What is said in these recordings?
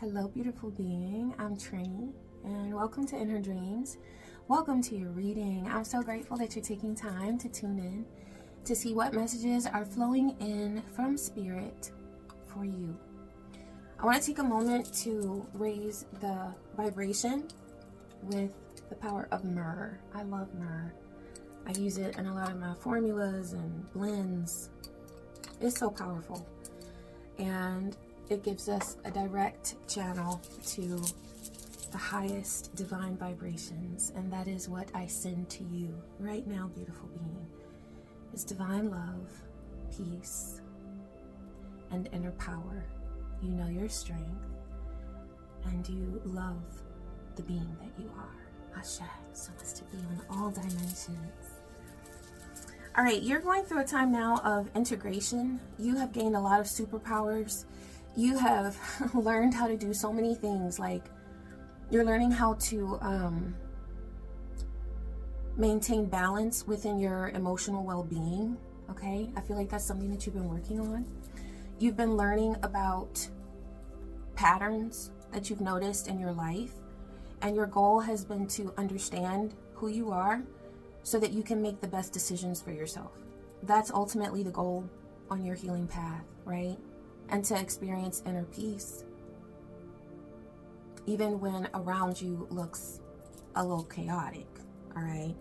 Hello, beautiful being. I'm Trini, and welcome to In Her Dreams. Welcome to your reading. I'm so grateful that you're taking time to tune in to see what messages are flowing in from Spirit for you. I want to take a moment to raise the vibration with the power of myrrh. I love myrrh. I use it in a lot of my formulas and blends. It's so powerful. And it gives us a direct channel to the highest divine vibrations. And that is what I send to you right now, beautiful being. Is divine love, peace, and inner power. You know your strength, and you love the being that you are. Ashe, so much to be on all dimensions. All right, you're going through a time now of integration. You have gained a lot of superpowers. You have learned how to do so many things. Like, you're learning how to maintain balance within your emotional well-being. Okay, I feel like that's something that you've been working on. You've been learning about patterns that you've noticed in your life, and your goal has been to understand who you are so that you can make the best decisions for yourself. That's ultimately the goal on your healing path, right? And to experience inner peace, even when around you looks a little chaotic, all right?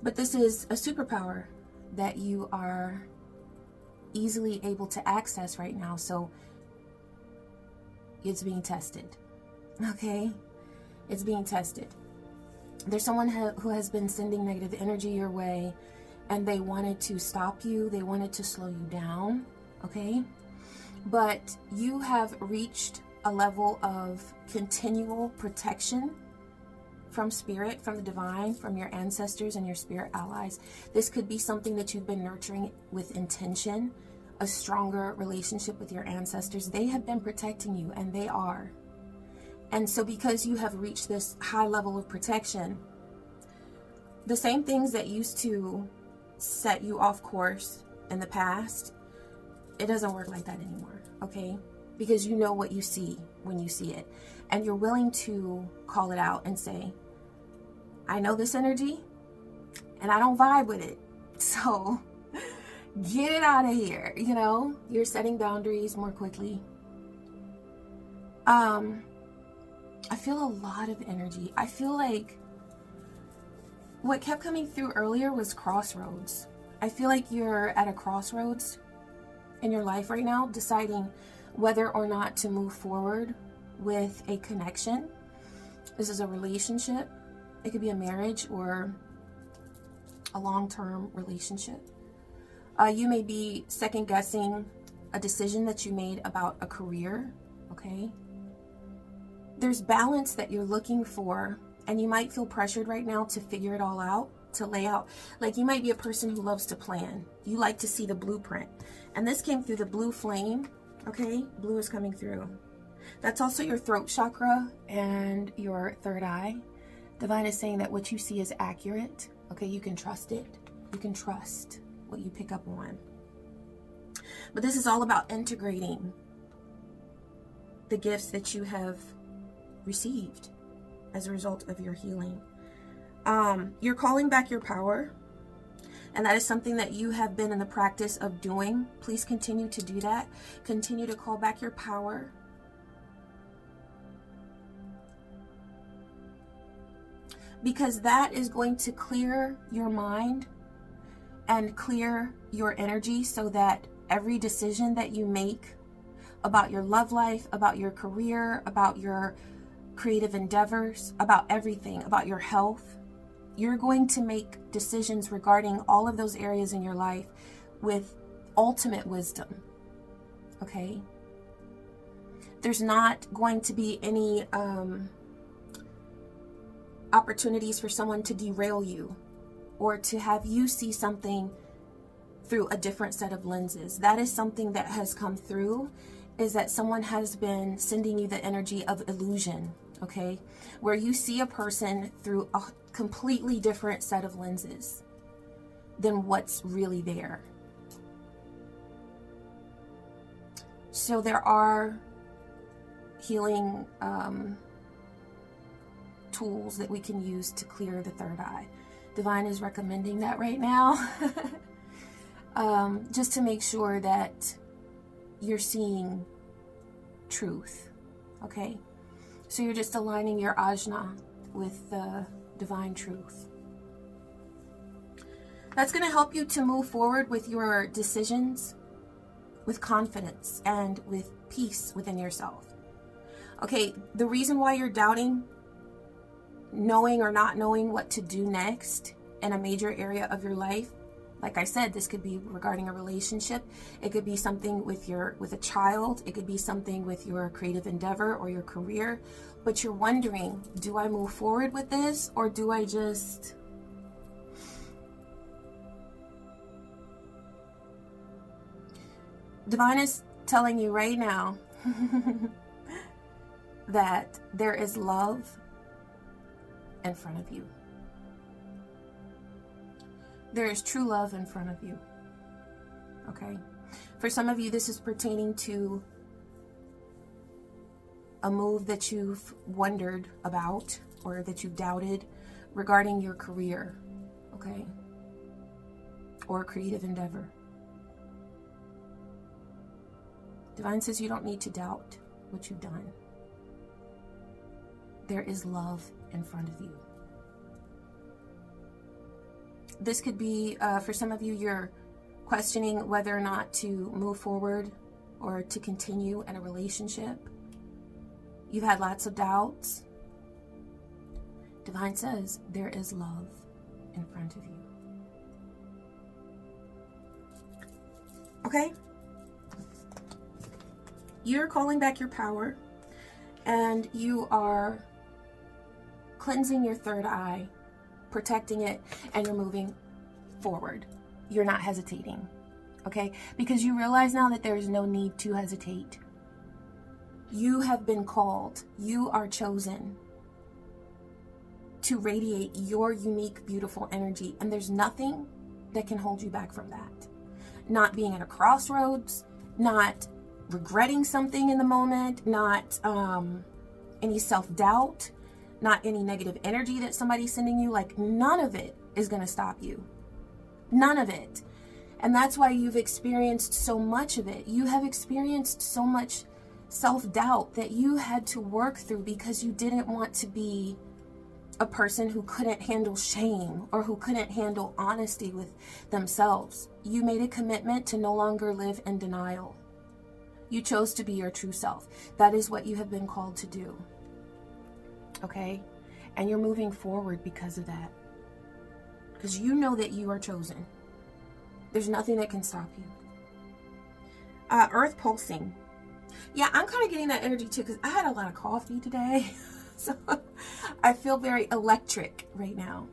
But this is a superpower that you are easily able to access right now, so it's being tested, okay? It's being tested. There's someone who has been sending negative energy your way, and they wanted to stop you, they wanted to slow you down, okay? But you have reached a level of continual protection from spirit, from the divine, from your ancestors and your spirit allies. This could be something that you've been nurturing with intention, a stronger relationship with your ancestors. They have been protecting you, and they are. And so because you have reached this high level of protection, the same things that used to set you off course in the past, it doesn't work like that anymore, okay? Because you know what you see when you see it. And you're willing to call it out and say, I know this energy, and I don't vibe with it. So get it out of here, you know? You're setting boundaries more quickly. I feel a lot of energy. I feel like what kept coming through earlier was crossroads. I feel like you're at a crossroads in your life right now, deciding whether or not to move forward with a connection. This is a relationship. It could be a marriage or a long-term relationship. You may be second-guessing a decision that you made about a career, okay? There's balance that you're looking for, and you might feel pressured right now to figure it all out, to lay out. Like, you might be a person who loves to plan. You like to see the blueprint. And this came through the blue flame, okay? Blue is coming through. That's also your throat chakra and your third eye. Divine is saying that what you see is accurate, okay? You can trust it. You can trust what you pick up on. But this is all about integrating the gifts that you have received as a result of your healing. You're calling back your power, and that is something that you have been in the practice of doing. Please continue to do that. Continue to call back your power. Because that is going to clear your mind and clear your energy so that every decision that you make about your love life, about your career, about your creative endeavors, about everything, about your health, you're going to make decisions regarding all of those areas in your life with ultimate wisdom, okay? There's not going to be any opportunities for someone to derail you or to have you see something through a different set of lenses. That is something that has come through, is that someone has been sending you the energy of illusion, okay? Where you see a person through a completely different set of lenses than what's really there. So there are healing tools that we can use to clear the third eye. Divine is recommending that right now. Just to make sure that you're seeing truth. Okay? So you're just aligning your ajna with the divine truth. That's going to help you to move forward with your decisions with confidence and with peace within yourself. Okay, the reason why you're doubting, knowing or not knowing what to do next in a major area of your life, like I said, this could be regarding a relationship. It could be something with a child. It could be something with your creative endeavor or your career. But you're wondering, do I move forward with this, or do I just... Divine is telling you right now that there is love in front of you. There is true love in front of you. Okay? For some of you, this is pertaining to a move that you've wondered about or that you've doubted regarding your career. Okay? Or creative endeavor. Divine says you don't need to doubt what you've done. There is love in front of you. This could be, for some of you, you're questioning whether or not to move forward or to continue in a relationship. You've had lots of doubts. Divine says there is love in front of you. Okay? You're calling back your power, and you are cleansing your third eye, protecting it, and you're moving forward. You're not hesitating, okay? Because you realize now that there is no need to hesitate. You have been called. You are chosen to radiate your unique, beautiful energy, and there's nothing that can hold you back from that. Not being at a crossroads, not regretting something in the moment, not any self-doubt, not any negative energy that somebody's sending you. Like, none of it is going to stop you. None of it. And that's why you've experienced so much of it. You have experienced so much self-doubt that you had to work through because you didn't want to be a person who couldn't handle shame or who couldn't handle honesty with themselves. You made a commitment to no longer live in denial. You chose to be your true self. That is what you have been called to do. Okay? And you're moving forward because of that. Because you know that you are chosen. There's nothing that can stop you. Earth pulsing. Yeah, I'm kind of getting that energy too because I had a lot of coffee today. So I feel very electric right now.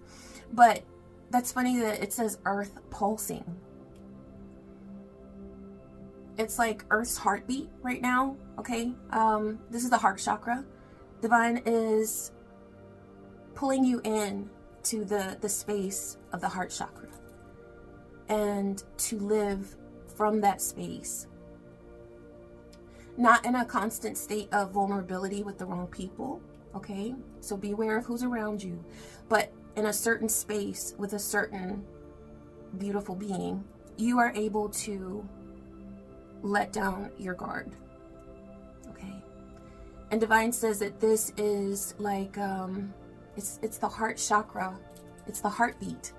But that's funny that it says earth pulsing. It's like Earth's heartbeat right now, okay? This is the heart chakra. Divine is pulling you in to the space of the heart chakra and to live from that space. Not in a constant state of vulnerability with the wrong people, okay? So be aware of who's around you, but in a certain space with a certain beautiful being, you are able to let down your guard, okay? And Divine says that this is like it's the heart chakra, it's the heartbeat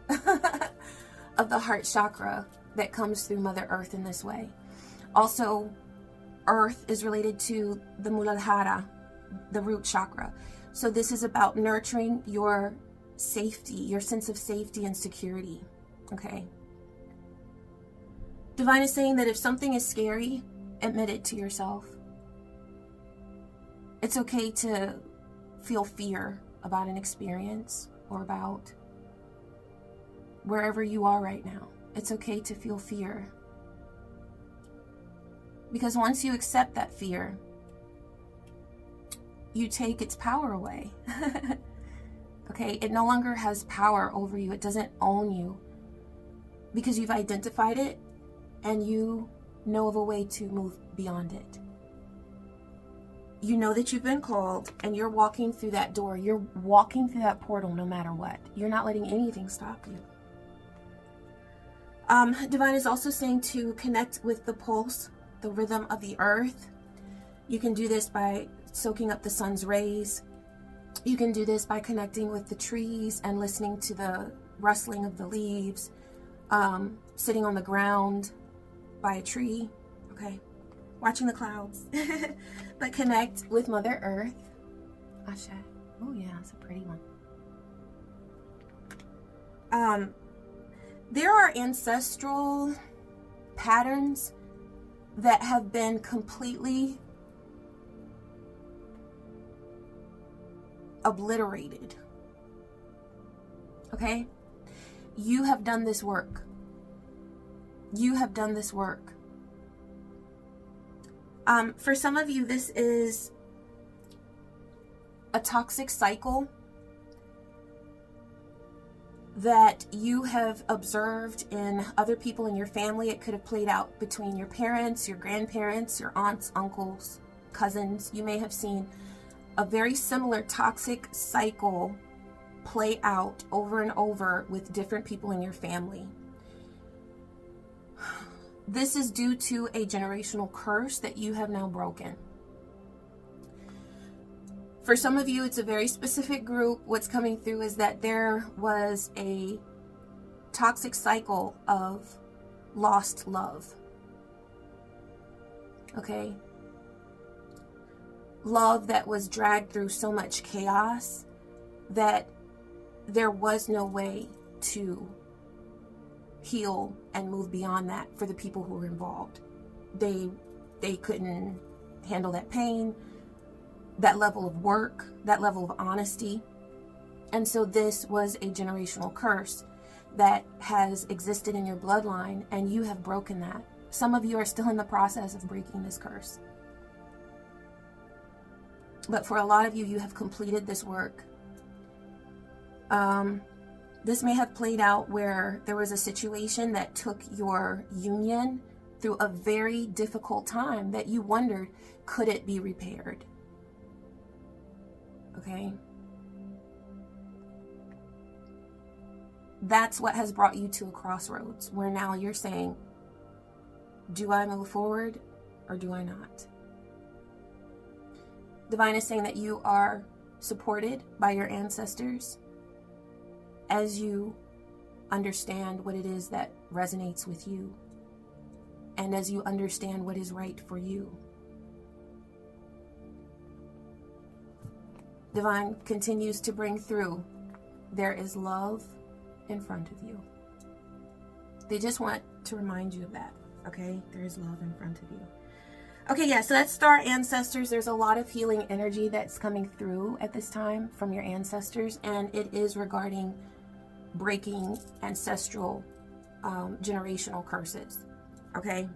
of the heart chakra that comes through Mother Earth in this way. Also, Earth is related to the Moonology, the root chakra. So this is about nurturing your safety, your sense of safety and security, okay? Divine is saying that if something is scary, admit it to yourself. It's okay to feel fear about an experience or about wherever you are right now. It's okay to feel fear. Because once you accept that fear, you take its power away. Okay? It no longer has power over you. It doesn't own you. Because you've identified it and you know of a way to move beyond it. You know that you've been called, and you're walking through that door. You're walking through that portal no matter what. You're not letting anything stop you. Divine is also saying to connect with the pulse, the rhythm of the earth. You can do this by soaking up the sun's rays. You can do this by connecting with the trees and listening to the rustling of the leaves, sitting on the ground by a tree, okay, watching the clouds. But connect with Mother Earth. Ashe. Oh yeah, it's a pretty one. There are ancestral patterns that have been completely obliterated. Okay? You have done this work. You have done this work. For some of you, this is a toxic cycle that you have observed in other people in your family. It could have played out between your parents, your grandparents, your aunts, uncles, cousins. You may have seen a very similar toxic cycle play out over and over with different people in your family. This is due to a generational curse that you have now broken. For some of you, it's a very specific group. What's coming through is that there was a toxic cycle of lost love. Okay? Love that was dragged through so much chaos that there was no way to heal and move beyond that for the people who were involved. They couldn't handle that pain, that level of work, that level of honesty. And so this was a generational curse that has existed in your bloodline, and you have broken that. Some of you are still in the process of breaking this curse. But for a lot of you, you have completed this work. This may have played out where there was a situation that took your union through a very difficult time that you wondered, could it be repaired? Okay? That's what has brought you to a crossroads where now you're saying, do I move forward or do I not? Divine is saying that you are supported by your ancestors as you understand what it is that resonates with you, and as you understand what is right for you. Divine continues to bring through, there is love in front of you. They just want to remind you of that, okay? There is love in front of you. Okay, yeah, so that's star ancestors. There's a lot of healing energy that's coming through at this time from your ancestors, and it is regarding breaking ancestral generational curses, okay?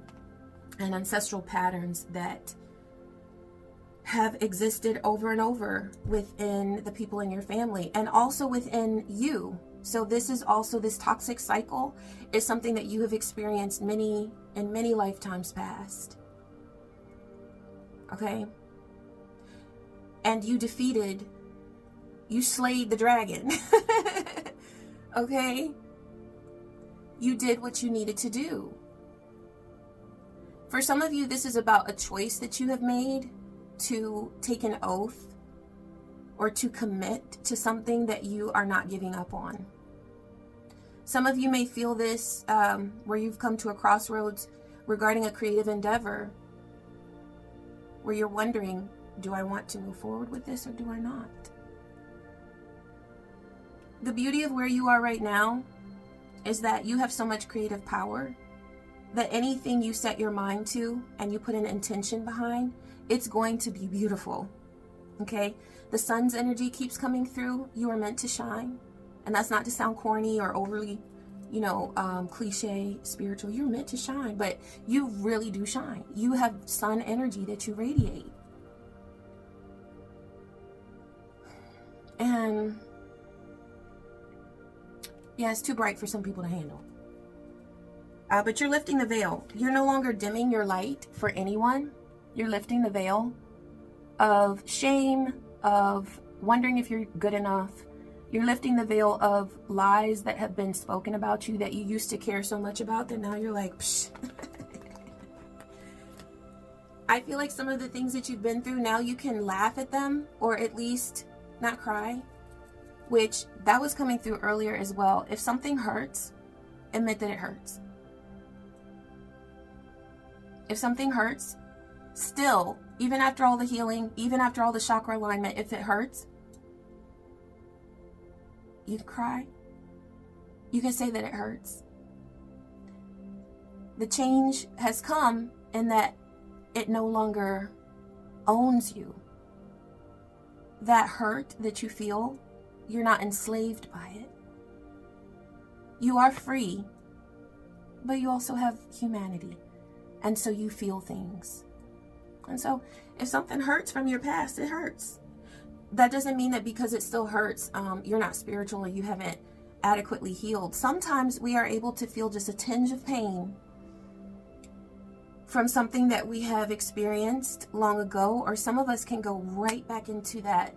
And ancestral patterns that have existed over and over within the people in your family and also within you. So this is also, this toxic cycle is something that you have experienced in many lifetimes past. Okay? And you slayed the dragon. Okay? You did what you needed to do. For some of you, this is about a choice that you have made to take an oath or to commit to something that you are not giving up on. Some of you may feel this where you've come to a crossroads regarding a creative endeavor where you're wondering, do I want to move forward with this or do I not? The beauty of where you are right now is that you have so much creative power that anything you set your mind to and you put an intention behind, it's going to be beautiful. Okay? The sun's energy keeps coming through. You are meant to shine. And that's not to sound corny or overly, cliche, spiritual. You're meant to shine, but you really do shine. You have sun energy that you radiate. And yeah, it's too bright for some people to handle. But you're lifting the veil. You're no longer dimming your light for anyone. You're lifting the veil of shame, of wondering if you're good enough. You're lifting the veil of lies that have been spoken about you that you used to care so much about that now you're like, psh. I feel like some of the things that you've been through, now you can laugh at them, or at least not cry, which that was coming through earlier as well. If something hurts, admit that it hurts. If something hurts, still, even after all the healing, even after all the chakra alignment, if it hurts, you can cry. You can say that it hurts. The change has come in that it no longer owns you. That hurt that you feel, you're not enslaved by it. You are free, but you also have humanity. And so you feel things. And so if something hurts from your past, it hurts. That doesn't mean that because it still hurts, you're not spiritual or you haven't adequately healed. Sometimes we are able to feel just a tinge of pain from something that we have experienced long ago, or some of us can go right back into that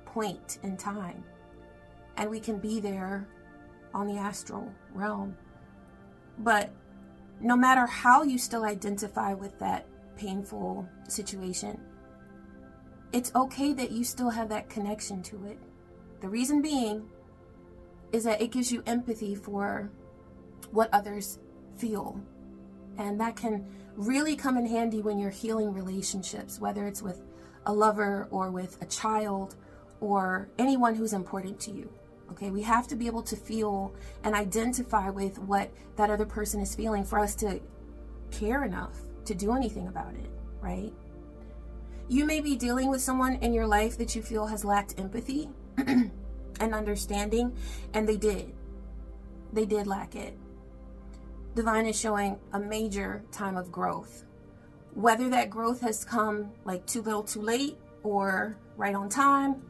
point in time and we can be there on the astral realm. But no matter how you still identify with that painful situation, it's okay that you still have that connection to it. The reason being is that it gives you empathy for what others feel. And that can really come in handy when you're healing relationships, whether it's with a lover or with a child or anyone who's important to you. Okay, we have to be able to feel and identify with what that other person is feeling for us to care enough to do anything about it, right? You may be dealing with someone in your life that you feel has lacked empathy and understanding, and they did lack it. Divine is showing a major time of growth. Whether that growth has come like too little too late or right on time,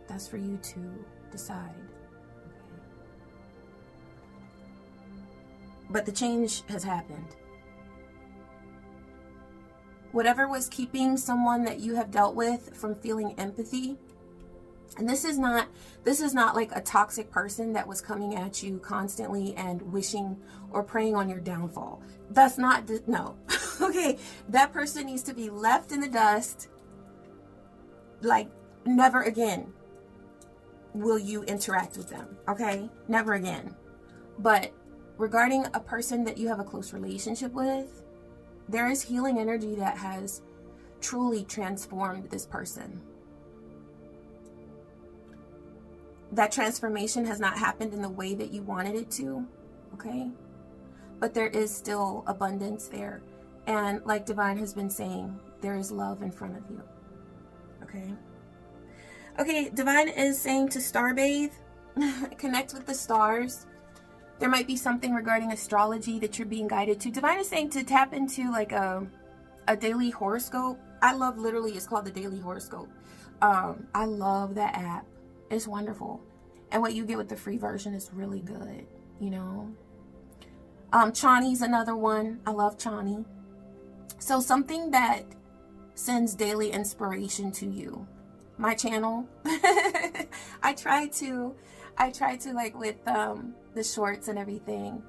that's for you to decide. But the change has happened. Whatever was keeping someone that you have dealt with from feeling empathy, and this is not like a toxic person that was coming at you constantly and wishing or preying on your downfall. That's not, no. Okay, that person needs to be left in the dust. Like, never again will you interact with them, okay? Never again. But regarding a person that you have a close relationship with, there is healing energy that has truly transformed this person. That transformation has not happened in the way that you wanted it to, okay? But there is still abundance there. And like Divine has been saying, there is love in front of you, okay? Okay, Divine is saying to starbathe, connect with the stars. There might be something regarding astrology that you're being guided to. Divine is saying to tap into like a daily horoscope. I love, literally, it's called the Daily Horoscope. I love that app. It's wonderful. And what you get with the free version is really good, you know. Chani's another one. I love Chani. So something that sends daily inspiration to you. My channel. I try to like with the shorts and everything,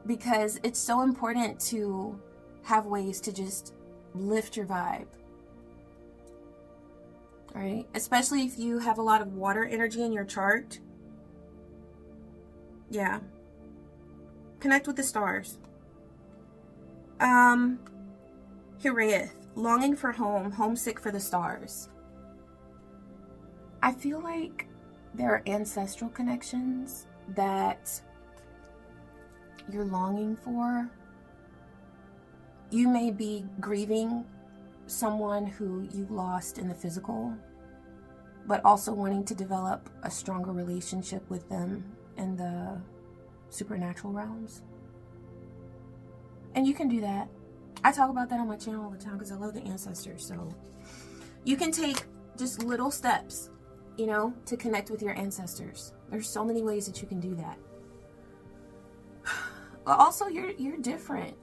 because it's so important to have ways to just lift your vibe. All right, especially if you have a lot of water energy in your chart. Yeah. Connect with the stars. Hiraeth, longing for home, homesick for the stars. I feel like there are ancestral connections that you're longing for. You may be grieving someone who you lost in the physical, but also wanting to develop a stronger relationship with them in the supernatural realms. And you can do that. I talk about that on my channel all the time because I love the ancestors. So you can take just little steps, you know, to connect with your ancestors. There's so many ways that you can do that. But also, you're different.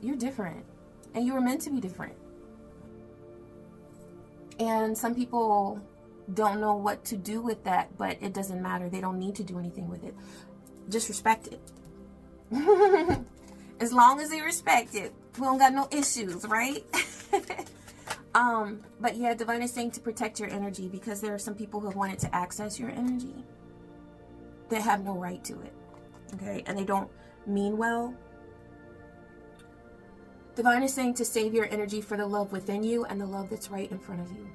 You're different. And you were meant to be different. And some people don't know what to do with that, but it doesn't matter. They don't need to do anything with it. Just respect it. As long as they respect it, we don't got no issues, right? But yeah, divine is saying to protect your energy, because there are some people who have wanted to access your energy that have no right to it. Okay, and they don't mean well. Divine is saying to save your energy for the love within you and the love that's right in front of you.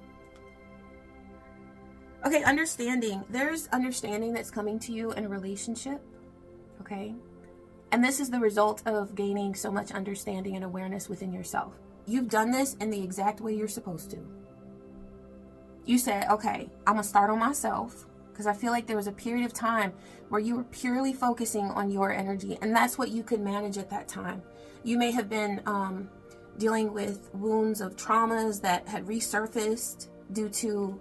Okay, understanding. There's understanding that's coming to you in a relationship. Okay, and this is the result of gaining so much understanding and awareness within yourself. You've done this in the exact way you're supposed to. You said, okay, I'm gonna start on myself, because I feel like there was a period of time where you were purely focusing on your energy, and that's what you could manage at that time. You may have been dealing with wounds of traumas that had resurfaced due to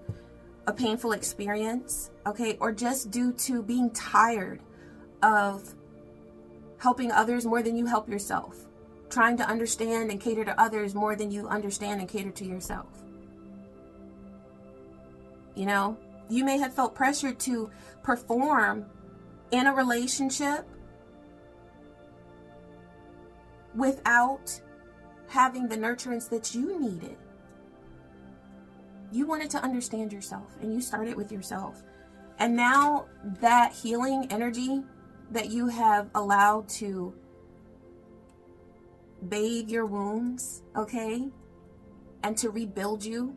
a painful experience, okay, or just due to being tired of helping others more than you help yourself, trying to understand and cater to others more than you understand and cater to yourself. You know, you may have felt pressured to perform in a relationship without having the nurturance that you needed. You wanted to understand yourself, and you started with yourself. And now that healing energy that you have allowed to bathe your wounds, okay, and to rebuild you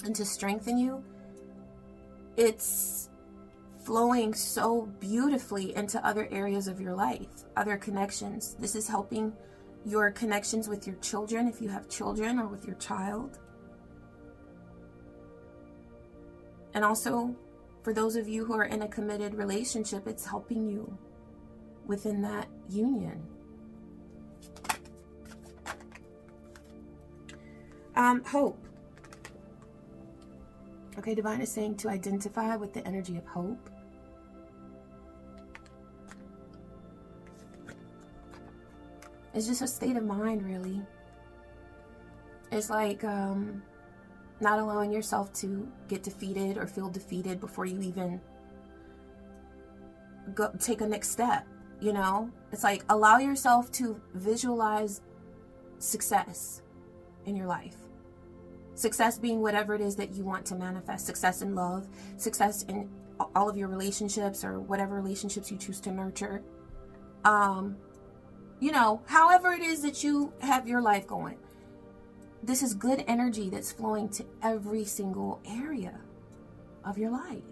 and to strengthen you, it's flowing so beautifully into other areas of your life, other connections. This is helping your connections with your children, if you have children, or with your child. And also, for those of you who are in a committed relationship, it's helping you within that union. Hope. Okay, divine is saying to identify with the energy of hope. It's just a state of mind, really. It's like not allowing yourself to get defeated or feel defeated before you even go take a next step, you know? It's like allow yourself to visualize success in your life. Success being whatever it is that you want to manifest. Success in love, success in all of your relationships or whatever relationships you choose to nurture. You know, however it is that you have your life going. This is good energy that's flowing to every single area of your life.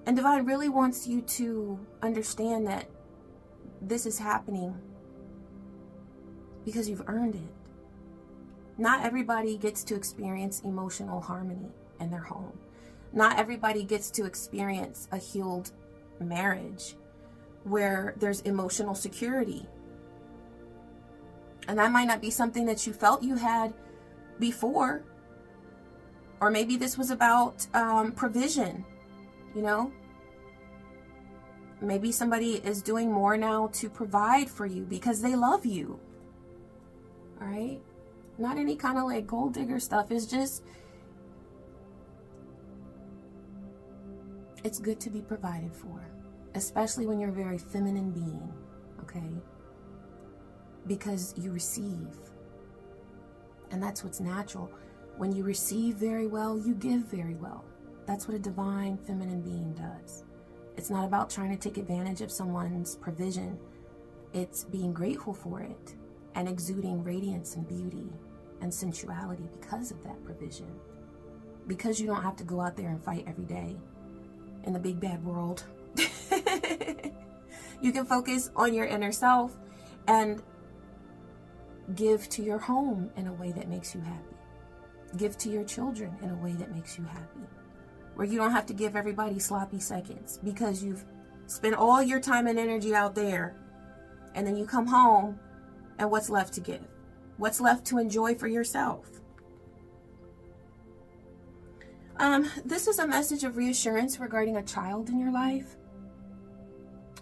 And divine really wants you to understand that this is happening because you've earned it. Not everybody gets to experience emotional harmony in their home. Not everybody gets to experience a healed marriage where there's emotional security. And that might not be something that you felt you had before. Or maybe this was about provision, you know? Maybe somebody is doing more now to provide for you because they love you. All right? Not any kind of like gold digger stuff. It's just, it's good to be provided for. Especially when you're a very feminine being, okay? Because you receive. And that's what's natural. When you receive very well, you give very well. That's what a divine feminine being does. It's not about trying to take advantage of someone's provision. It's being grateful for it and exuding radiance and beauty and sensuality because of that provision. Because you don't have to go out there and fight every day in the big bad world. You can focus on your inner self and give to your home in a way that makes you happy. Give to your children in a way that makes you happy. Where you don't have to give everybody sloppy seconds because you've spent all your time and energy out there, and then you come home and what's left to give? What's left to enjoy for yourself? This is a message of reassurance regarding a child in your life.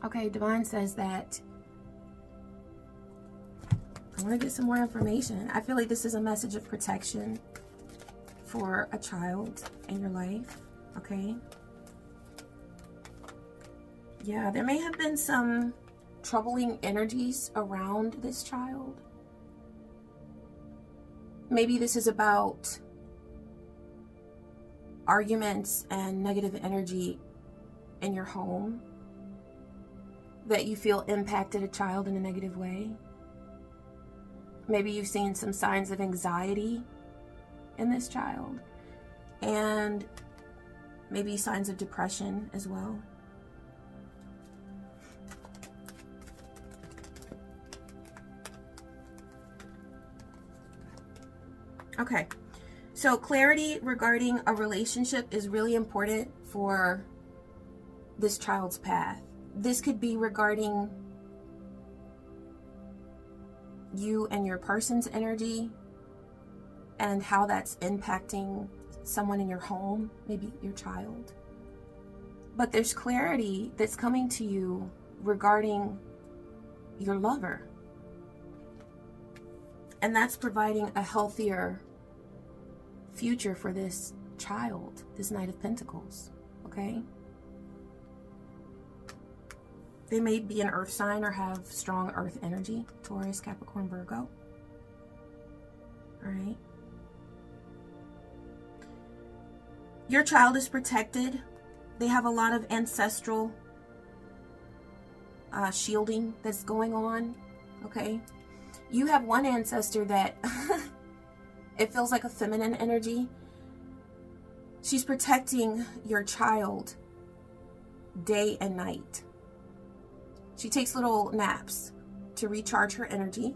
Okay, divine says that I want to get some more information. I feel like this is a message of protection for a child in your life, okay? Yeah, there may have been some troubling energies around this child. Maybe this is about arguments and negative energy in your home that you feel impacted a child in a negative way. Maybe you've seen some signs of anxiety in this child, and maybe signs of depression as well. Okay, so clarity regarding a relationship is really important for this child's path. This could be regarding you and your person's energy and how that's impacting someone in your home, maybe your child. But there's clarity that's coming to you regarding your lover. And that's providing a healthier future for this child, this Knight of Pentacles, okay? They may be an earth sign or have strong earth energy, Taurus, Capricorn, Virgo. All right. Your child is protected. They have a lot of ancestral shielding that's going on, okay? You have one ancestor that it feels like a feminine energy. She's protecting your child day and night. She takes little naps to recharge her energy.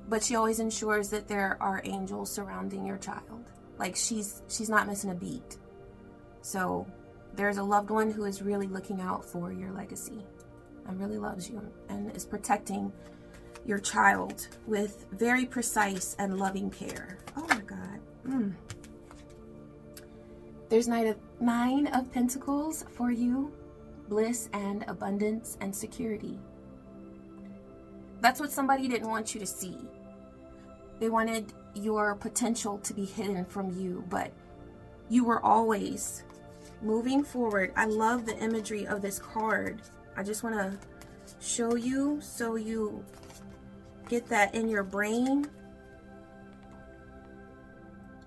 But she always ensures that there are angels surrounding your child. Like she's not missing a beat. So there's a loved one who is really looking out for your legacy and really loves you and is protecting your child with very precise and loving care. Oh my God. There's 9 of Pentacles for you. Bliss and abundance and security. That's what somebody didn't want you to see. They wanted your potential to be hidden from you, but you were always moving forward. I love the imagery of this card. I just want to show you so you get that in your brain.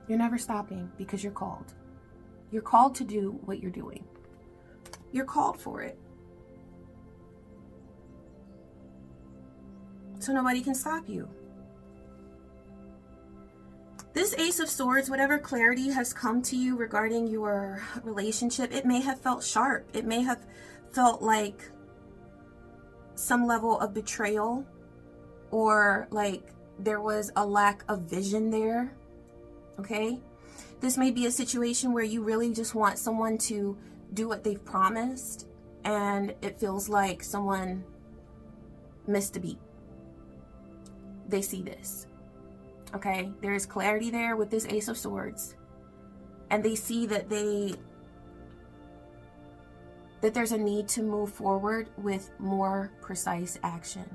You're never stopping because you're called. You're called to do what you're doing. You're called for it. So nobody can stop you. This Ace of Swords, whatever clarity has come to you regarding your relationship, it may have felt sharp. It may have felt like some level of betrayal, or like there was a lack of vision there. Okay? This may be a situation where you really just want someone to do what they've promised, and it feels like someone missed a beat. They see this. Okay, there is clarity there with this Ace of Swords, and they see that there's a need to move forward with more precise action.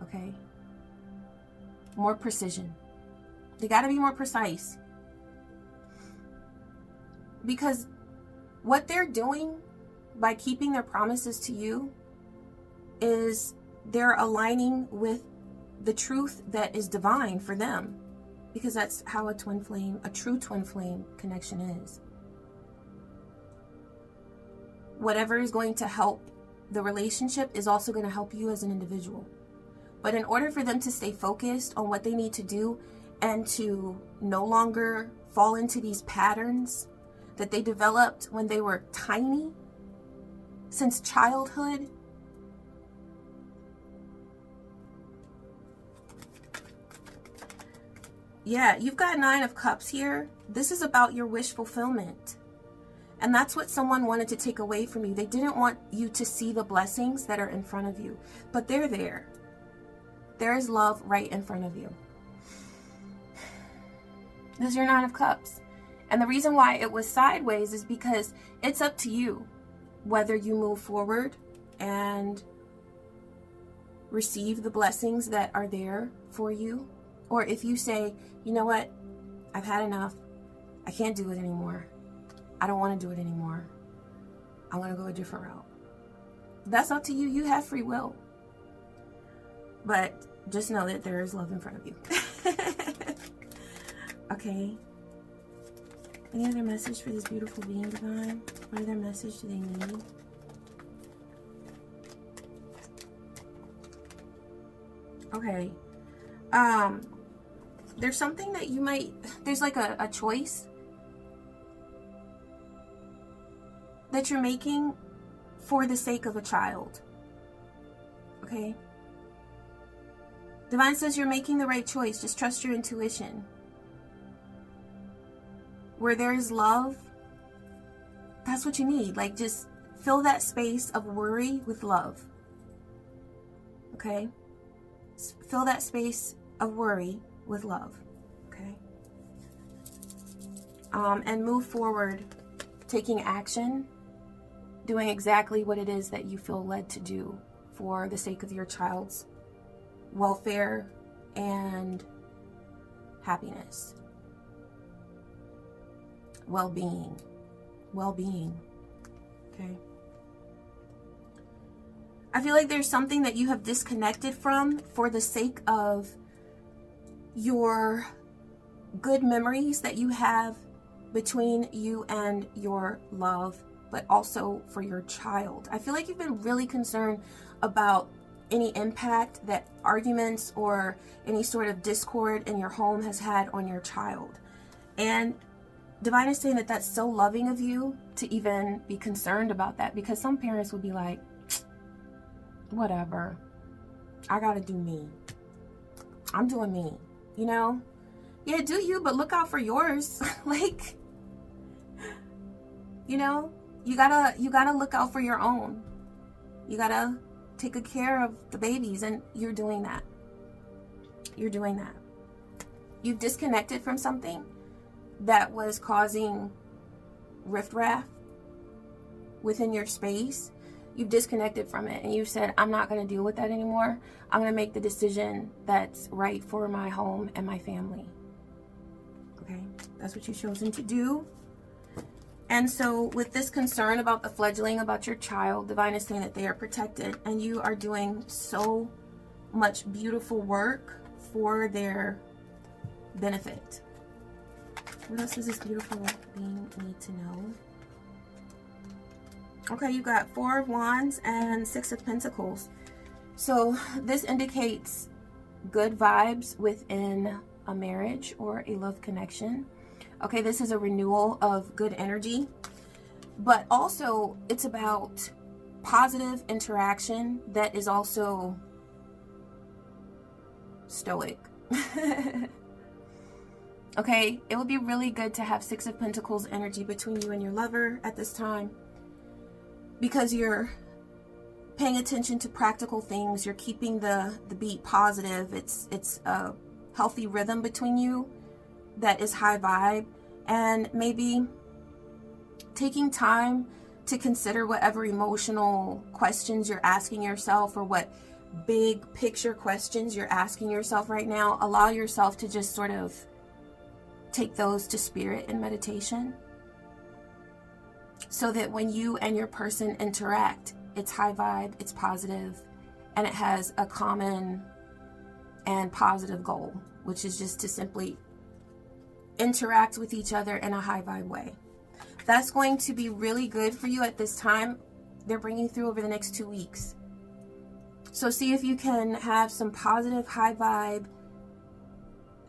Okay, more precision. They got to be more precise, because what they're doing by keeping their promises to you is they're aligning with the truth that is divine for them, because that's how a true twin flame connection is. Whatever is going to help the relationship is also going to help you as an individual. But in order for them to stay focused on what they need to do and to no longer fall into these patterns that they developed when they were tiny, since childhood, yeah, you've got 9 of Cups here. This is about your wish fulfillment. And that's what someone wanted to take away from you. They didn't want you to see the blessings that are in front of you, but they're there. There is love right in front of you. This is your 9 of Cups. And the reason why it was sideways is because it's up to you whether you move forward and receive the blessings that are there for you, or if you say, you know what, I've had enough, I can't do it anymore, I don't want to do it anymore, I want to go a different route. That's up to you. You have free will. But just know that there is love in front of you. Okay. Any other message for this beautiful being, divine? What other message do they need? Okay. There's something that you might, there's like a choice that you're making for the sake of a child. Okay? Divine says you're making the right choice. Just trust your intuition. Where there is love, that's what you need. Like, just fill that space of worry with love. Okay? Fill that space of worry with love. Okay? And move forward, taking action, doing exactly what it is that you feel led to do for the sake of your child's welfare and happiness. Well-being. Well-being. Okay? I feel like there's something that you have disconnected from for the sake of your good memories that you have between you and your love, but also for your child. I feel like you've been really concerned about any impact that arguments or any sort of discord in your home has had on your child. And Divine is saying that that's so loving of you to even be concerned about that, because some parents would be like, whatever, I gotta do me. I'm doing me, you know? Yeah, do you, but look out for yours. Like, you know, you gotta look out for your own. You gotta take good care of the babies, and you're doing that. You're doing that. You've disconnected from something that was causing riffraff within your space. You've disconnected from it, and you've said, I'm not going to deal with that anymore. I'm going to make the decision that's right for my home and my family. Okay, that's what you've chosen to do. And so with this concern about the fledgling, about your child, Divine is saying that they are protected, and you are doing so much beautiful work for their benefit. What else does this beautiful being need to know? Okay, you got 4 of Wands and 6 of Pentacles. So this indicates good vibes within a marriage or a love connection. Okay, this is a renewal of good energy, but also it's about positive interaction that is also stoic. Okay, it would be really good to have 6 of Pentacles energy between you and your lover at this time, because you're paying attention to practical things. You're keeping the beat positive. It's a healthy rhythm between you that is high vibe, and maybe taking time to consider whatever emotional questions you're asking yourself, or what big picture questions you're asking yourself right now. Allow yourself to just sort of take those to spirit in meditation, so that when you and your person interact, it's high vibe, it's positive, and it has a common and positive goal, which is just to simply interact with each other in a high vibe way. That's going to be really good for you at this time. They're bringing through over the next 2 weeks. So see if you can have some positive high vibe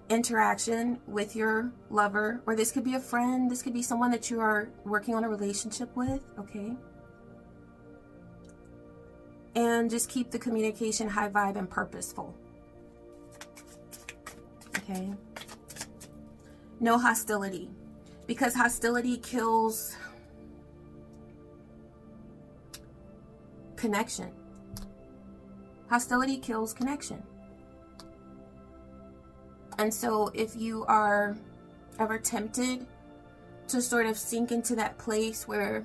interaction with your lover, or this could be a friend, this could be someone that you are working on a relationship with. Okay, and just keep the communication high vibe and purposeful. Okay, no hostility, because hostility kills connection. Hostility kills connection. And so if you are ever tempted to sort of sink into that place where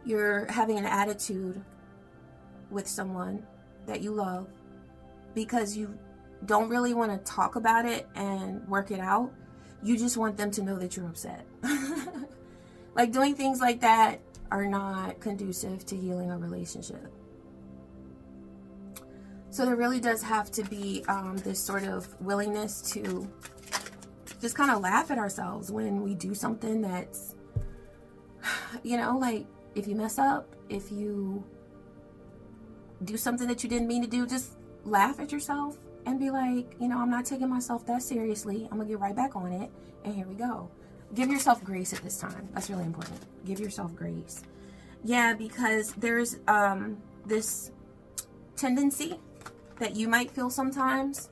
you're having an attitude with someone that you love, because you don't really want to talk about it and work it out. You just want them to know that you're upset. Like, doing things like that are not conducive to healing a relationship. So there really does have to be this sort of willingness to just kind of laugh at ourselves when we do something that's, you know, like, if you mess up, if you do something that you didn't mean to do, just laugh at yourself and be like, you know, I'm not taking myself that seriously. I'm gonna get right back on it, and here we go. Give yourself grace at this time. That's really important. Give yourself grace. Yeah, because there's this tendency that you might feel sometimes.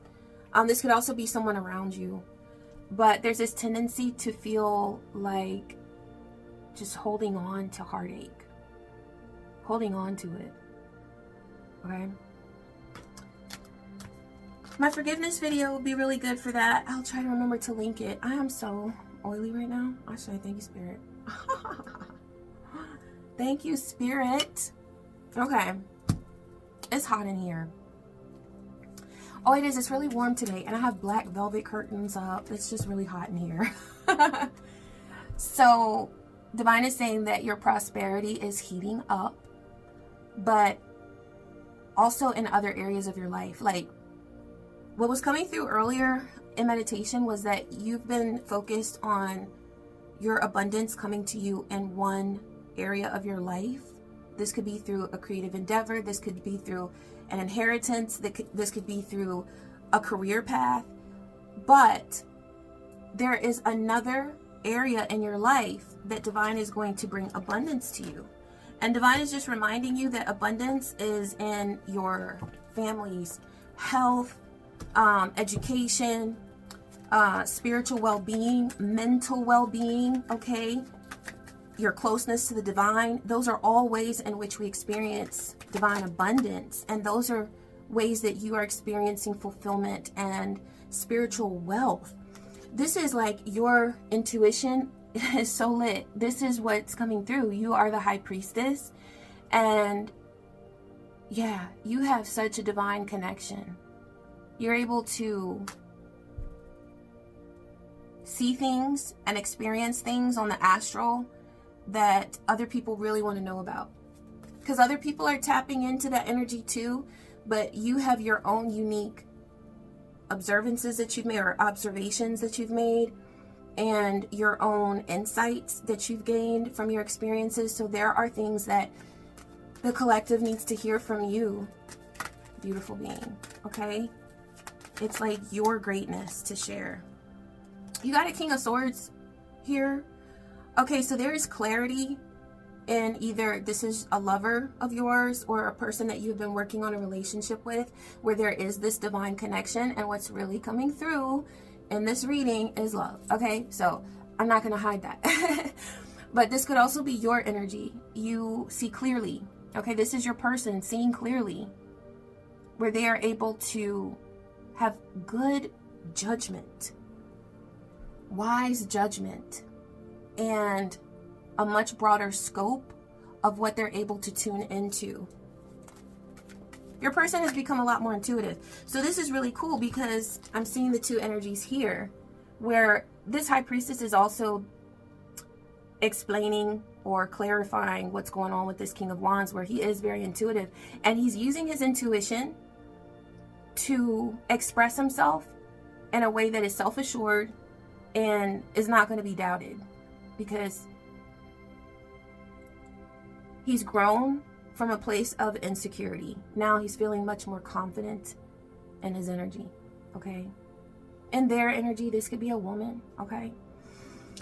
This could also be someone around you, but there's this tendency to feel like just holding on to heartache, holding on to it. Okay, my forgiveness video will be really good for that. I'll try to remember to link it. I am so oily right now. Actually, thank you, Spirit. Thank you, Spirit. Okay, it's hot in here. Oh, it is. It's really warm today, and I have black velvet curtains up. It's just really hot in here. So Divine is saying that your prosperity is heating up, but also in other areas of your life. Like, what was coming through earlier in meditation was that you've been focused on your abundance coming to you in one area of your life. This could be through a creative endeavor. This could be through an inheritance. This could be through a career path. But there is another area in your life that Divine is going to bring abundance to you. And Divine is just reminding you that abundance is in your family's health, education, spiritual well-being, mental well-being, okay? Your closeness to the divine. Those are all ways in which we experience divine abundance. And those are ways that you are experiencing fulfillment and spiritual wealth. This is like your intuition is so lit. This is what's coming through. You are the high priestess, and yeah, you have such a divine connection. You're able to see things and experience things on the astral that other people really want to know about, because other people are tapping into that energy too, but you have your own unique observances that you've made, or observations that you've made, and your own insights that you've gained from your experiences. So there are things that the collective needs to hear from you, beautiful being, okay? It's like your greatness to share. You got a King of Swords here. Okay, so there is clarity in either this is a lover of yours or a person that you've been working on a relationship with, where there is this divine connection, and what's really coming through in this reading is love. Okay, so I'm not going to hide that. But this could also be your energy. You see clearly. Okay, this is your person seeing clearly, where they are able to have good judgment, wise judgment, and a much broader scope of what they're able to tune into. Your person has become a lot more intuitive. So this is really cool, because I'm seeing the two energies here, where this high priestess is also explaining or clarifying what's going on with this King of Wands, where he is very intuitive, and he's using his intuition to express himself in a way that is self-assured and is not going to be doubted, because he's grown from a place of insecurity. Now he's feeling much more confident in his energy, okay? In their energy, this could be a woman, okay?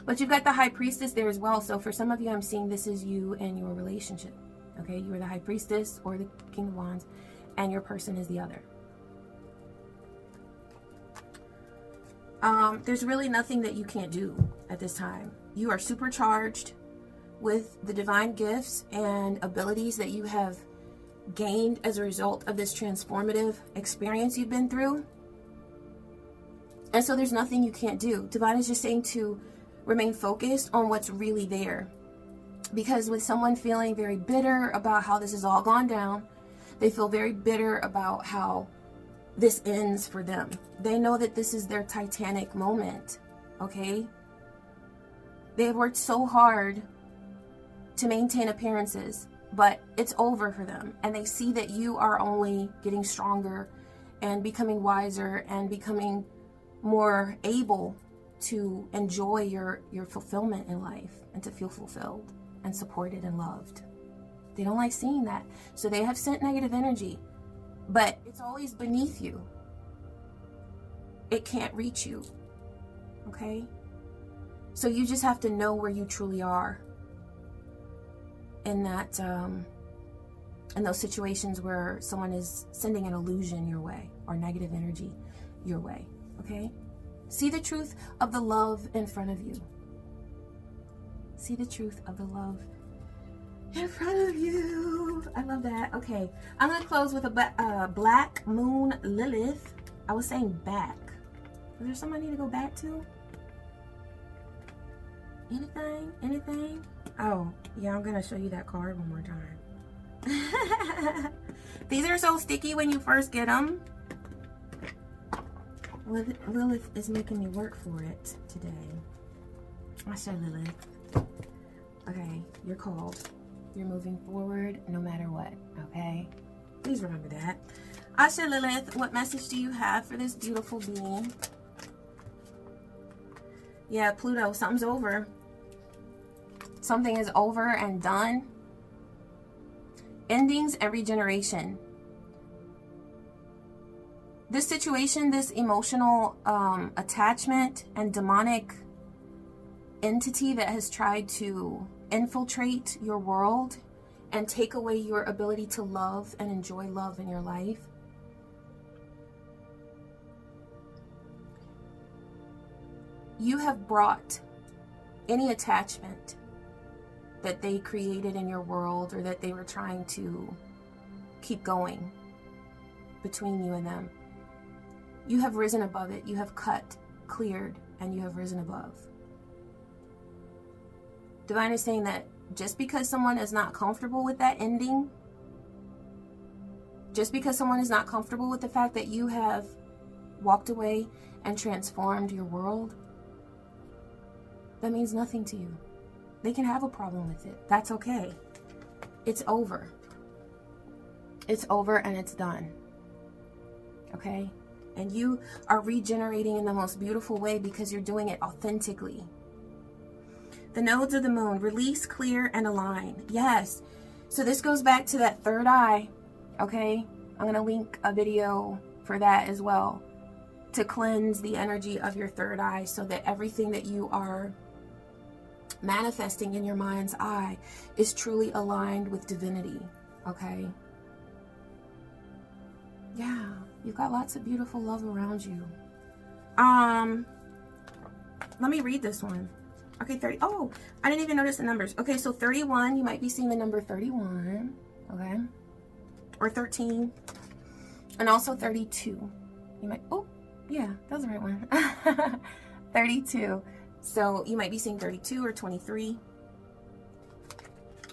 But you've got the high priestess there as well. So for some of you, I'm seeing this is you and your relationship, okay? You are the high priestess or the King of Wands, and your person is the other. There's really nothing that you can't do at this time. You are supercharged with the divine gifts and abilities that you have gained as a result of this transformative experience you've been through. And so there's nothing you can't do. Divine is just saying to remain focused on what's really there. Because with someone feeling very bitter about how this has all gone down, they feel very bitter about how this ends for them. They know that this is their Titanic moment, okay? They have worked so hard to maintain appearances, but it's over for them. And they see that you are only getting stronger and becoming wiser and becoming more able to enjoy your fulfillment in life and to feel fulfilled and supported and loved. They don't like seeing that. So they have sent negative energy, but it's always beneath you. It can't reach you, okay? So you just have to know where you truly are in that, in those situations where someone is sending an illusion your way or negative energy your way, okay? See the truth of the love in front of you. See the truth of the love in front of you. I love that. Okay, I'm going to close with a Black Moon Lilith. I was saying back. Is there something I need to go back to? Anything? Anything? Oh, yeah, I'm going to show you that card one more time. These are so sticky when you first get them. Lilith is making me work for it today. I said Lilith. Okay, you're called. You're moving forward no matter what, okay? Please remember that. I said Lilith, what message do you have for this beautiful being? Yeah, Pluto, something's over. Something is over and done. Endings and regeneration. This situation, this emotional attachment and demonic entity that has tried to infiltrate your world and take away your ability to love and enjoy love in your life. You have brought any attachment that they created in your world or that they were trying to keep going between you and them. You have risen above it. You have cut, cleared, and you have risen above. Divine is saying that just because someone is not comfortable with that ending, just because someone is not comfortable with the fact that you have walked away and transformed your world, that means nothing to you. They can have a problem with it. That's okay. It's over. It's over and it's done. Okay? And you are regenerating in the most beautiful way because you're doing it authentically. The nodes of the moon, release, clear, and align. Yes. So this goes back to that third eye. Okay? I'm going to link a video for that as well, to cleanse the energy of your third eye so that everything that you are manifesting in your mind's eye is truly aligned with divinity. Okay? Yeah. You've got lots of beautiful love around you. Let me read this one. Okay, 30. Oh, I didn't even notice the numbers. Okay, so 31, you might be seeing the number 31. Okay. Or 13. And also 32. You might, oh, yeah, that was the right one. 32. So you might be seeing 32 or 23.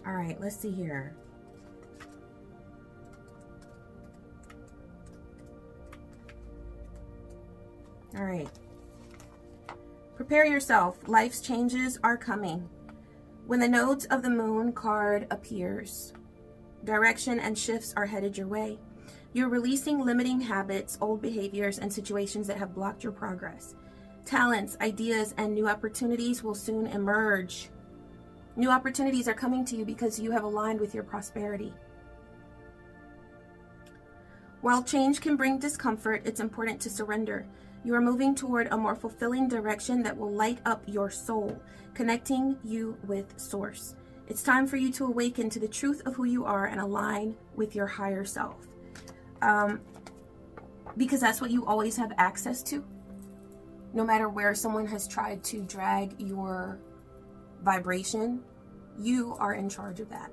All right, let's see here. All right. Prepare yourself. Life's changes are coming. When the nodes of the moon card appears, direction and shifts are headed your way. You're releasing limiting habits, old behaviors, and situations that have blocked your progress. Talents, ideas, and new opportunities will soon emerge. New opportunities are coming to you because you have aligned with your prosperity. While change can bring discomfort, it's important to surrender. You are moving toward a more fulfilling direction that will light up your soul, connecting you with Source. It's time for you to awaken to the truth of who you are and align with your higher self. Because that's what you always have access to. No matter where someone has tried to drag your vibration, you are in charge of that.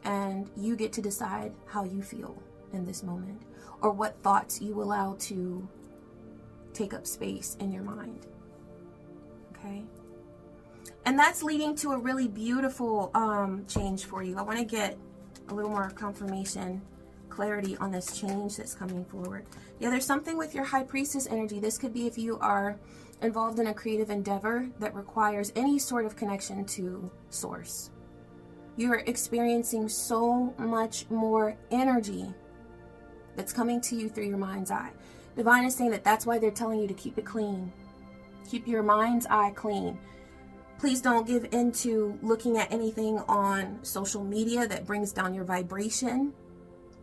And you get to decide how you feel in this moment, or what thoughts you allow to take up space in your mind. Okay? And that's leading to a really beautiful change for you. I want to get a little more confirmation clarity on this change that's coming forward. Yeah, there's something with your High Priestess energy. This could be if you are involved in a creative endeavor that requires any sort of connection to source. You're experiencing so much more energy that's coming to you through your mind's eye. Divine is saying that that's why they're telling you to keep it clean. Keep your mind's eye clean. Please don't give into looking at anything on social media that brings down your vibration.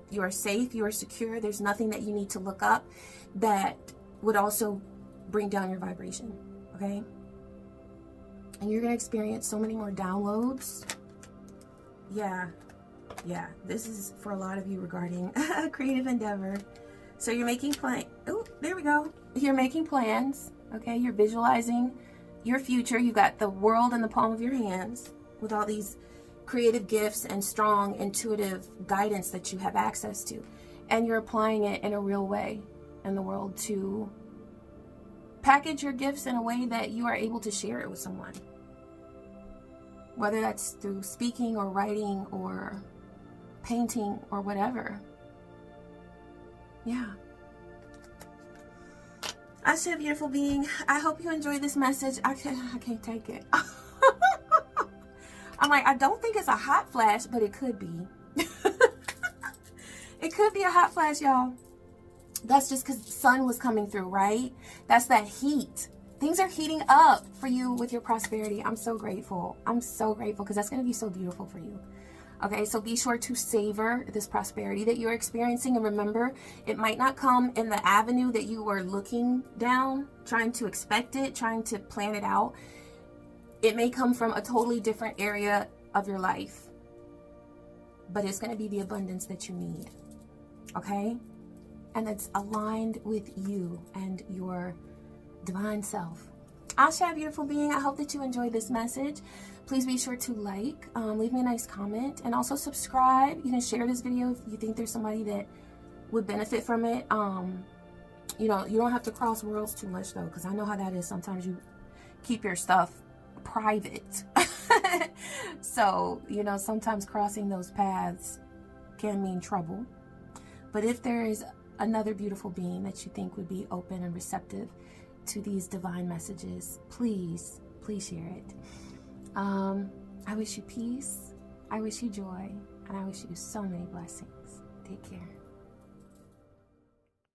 You are safe, you are secure. There's nothing that you need to look up that would also bring down your vibration, okay? And you're going to experience so many more downloads. Yeah, this is for a lot of you regarding a creative endeavor. So you're making plans. Oh, there we go. You're making plans, okay? You're visualizing your future. You got the world in the palm of your hands with all these creative gifts and strong intuitive guidance that you have access to. And you're applying it in a real way in the world to package your gifts in a way that you are able to share it with someone. Whether that's through speaking or writing or painting or whatever. Yeah. Asha, beautiful being. I hope you enjoyed this message. I can't take it. I'm like, I don't think it's a hot flash, but it could be. It could be a hot flash, y'all. That's just because the sun was coming through, right? That's that heat. Things are heating up for you with your prosperity. I'm so grateful. I'm so grateful because that's going to be so beautiful for you. Okay, so be sure to savor this prosperity that you're experiencing. And remember, it might not come in the avenue that you were looking down, trying to expect it, trying to plan it out. It may come from a totally different area of your life. But it's going to be the abundance that you need. Okay? And it's aligned with you and your divine self. Asha, beautiful being. I hope that you enjoyed this message. Please be sure to like, leave me a nice comment, and also subscribe. You can share this video if you think there's somebody that would benefit from it. You know, you don't have to cross worlds too much though, because I know how that is. Sometimes you keep your stuff private. So, you know, sometimes crossing those paths can mean trouble. But if there is another beautiful being that you think would be open and receptive to these divine messages, please share it. I wish you peace, I wish you joy, and I wish you so many blessings. Take care.